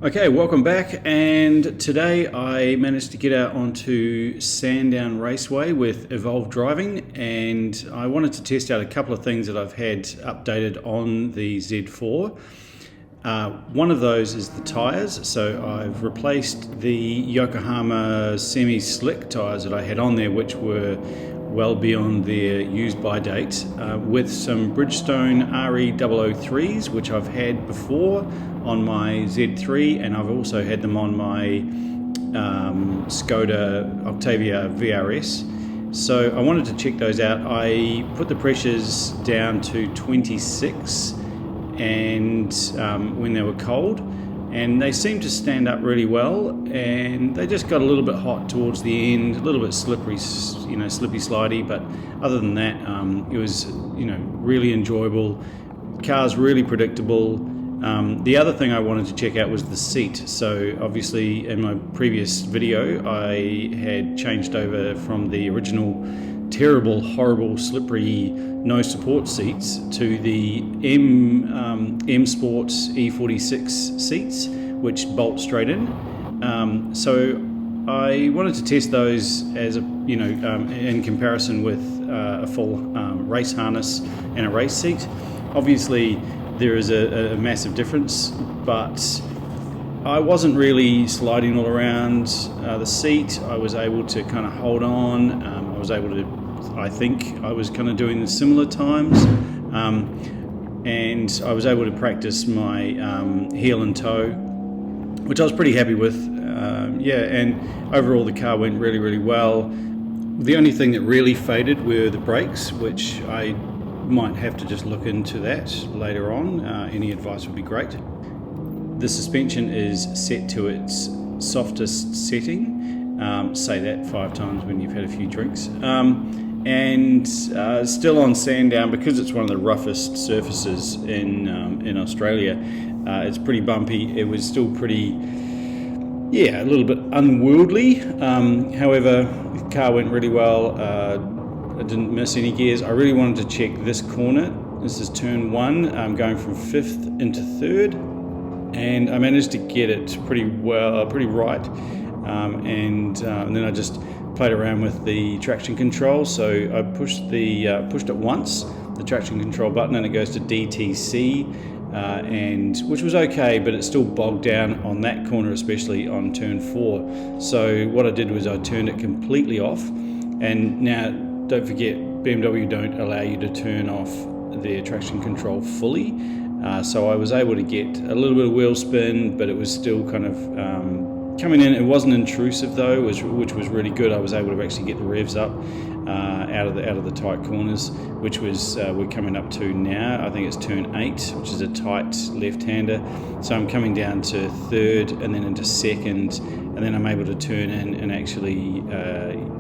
Okay, welcome back, and today I managed to get out onto Sandown Raceway with Evolved Driving, and I wanted to test out a couple of things that I've had updated on the Z4. One of those is the tyres, so I've replaced the Yokohama semi-slick tyres that I had on there, which were well beyond their use-by date, with some Bridgestone RE003s, which I've had before on my Z3, and I've also had them on my Skoda Octavia VRS. So I wanted to check those out. I put the pressures down to 26 and when they were cold, and they seemed to stand up really well, and they just got a little bit hot towards the end, a little bit slippery, slippy slidey, but other than that, it was really enjoyable. Car's really predictable. The other thing I wanted to check out was the seat. So obviously in my previous video I had changed over from the original terrible, horrible, slippery, no support seats to the M Sport E46 seats, which bolt straight in. So I wanted to test those as in comparison with a full race harness and a race seat. Obviously there is a massive difference, but I wasn't really sliding all around the seat. I was able to kind of hold on. I think I was kind of doing the similar times, and I was able to practice my heel and toe, which I was pretty happy with. And overall the car went really, really well. The only thing that really faded were the brakes, which I might have to just look into that later on. Any advice would be great. The suspension is set to its softest setting. Say that 5 times when you've had a few drinks. And still on Sandown, because it's one of the roughest surfaces in Australia, it's pretty bumpy. It was still pretty, a little bit unwieldy. However, the car went really well. I didn't miss any gears. I really wanted to check this corner. This is turn 1. I'm going from 5th into 3rd, and I managed to get it pretty right. And then I just played around with the traction control. So I pushed it once, the traction control button, and it goes to DTC, and which was okay, but it still bogged down on that corner, especially on turn 4. So what I did was I turned it completely off, and now don't forget, BMW don't allow you to turn off their traction control fully. So I was able to get a little bit of wheel spin, but it was still kind of coming in. It wasn't intrusive though, which was really good. I was able to actually get the revs up out of the tight corners, which was we're coming up to now. I think it's turn 8, which is a tight left-hander. So I'm coming down to 3rd and then into 2nd, and then I'm able to turn in and actually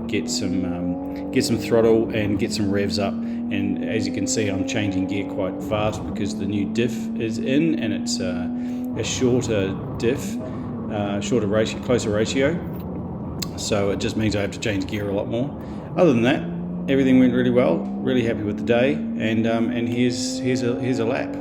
get some throttle and get some revs up. And as you can see, I'm changing gear quite fast because the new diff is in, and it's a shorter diff, closer ratio. So it just means I have to change gear a lot more. Other than that, everything went really well. Really happy with the day, and here's a lap.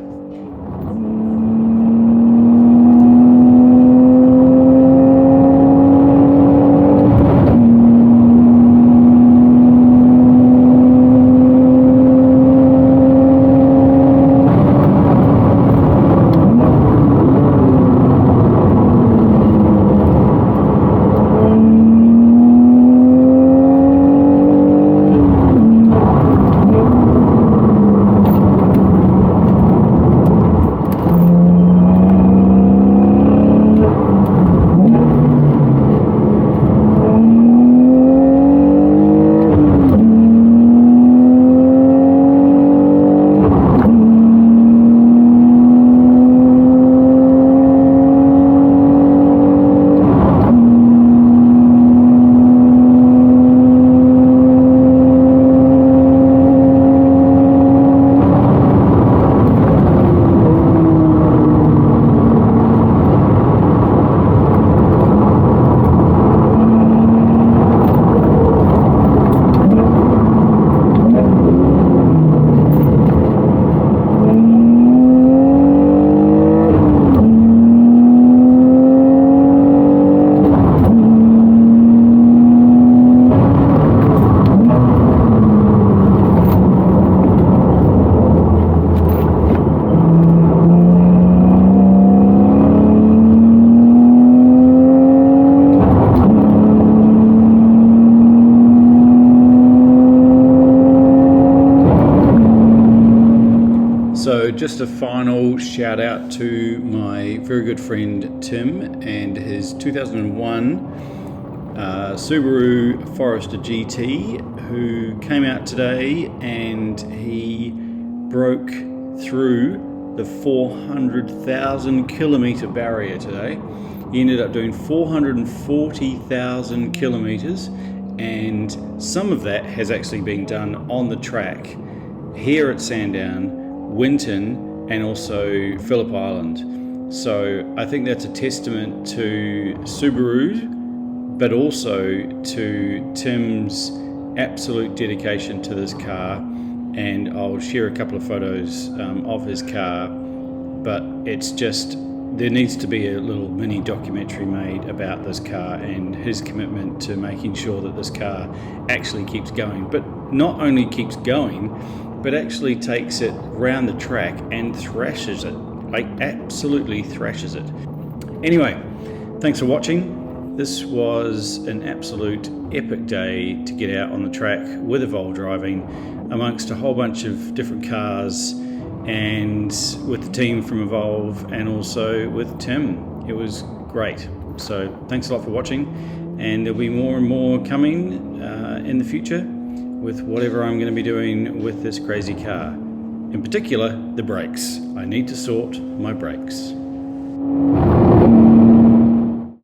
final shout out to my very good friend Tim and his 2001 Subaru Forester GT, who came out today and he broke through the 400,000 kilometre barrier today. He ended up doing 440,000 kilometres, and some of that has actually been done on the track here at Sandown, Winton, and also Phillip Island. So I think that's a testament to Subaru, but also to Tim's absolute dedication to this car. And I'll share a couple of photos of his car, but it's just, there needs to be a little mini documentary made about this car and his commitment to making sure that this car actually keeps going, but not only keeps going, but actually takes it round the track and thrashes it, like absolutely thrashes it. Anyway, thanks for watching. This was an absolute epic day to get out on the track with Evolve driving amongst a whole bunch of different cars and with the team from Evolve and also with Tim. It was great. So thanks a lot for watching, and there'll be more and more coming in the future with whatever I'm going to be doing with this crazy car. In particular, the brakes. I need to sort my brakes.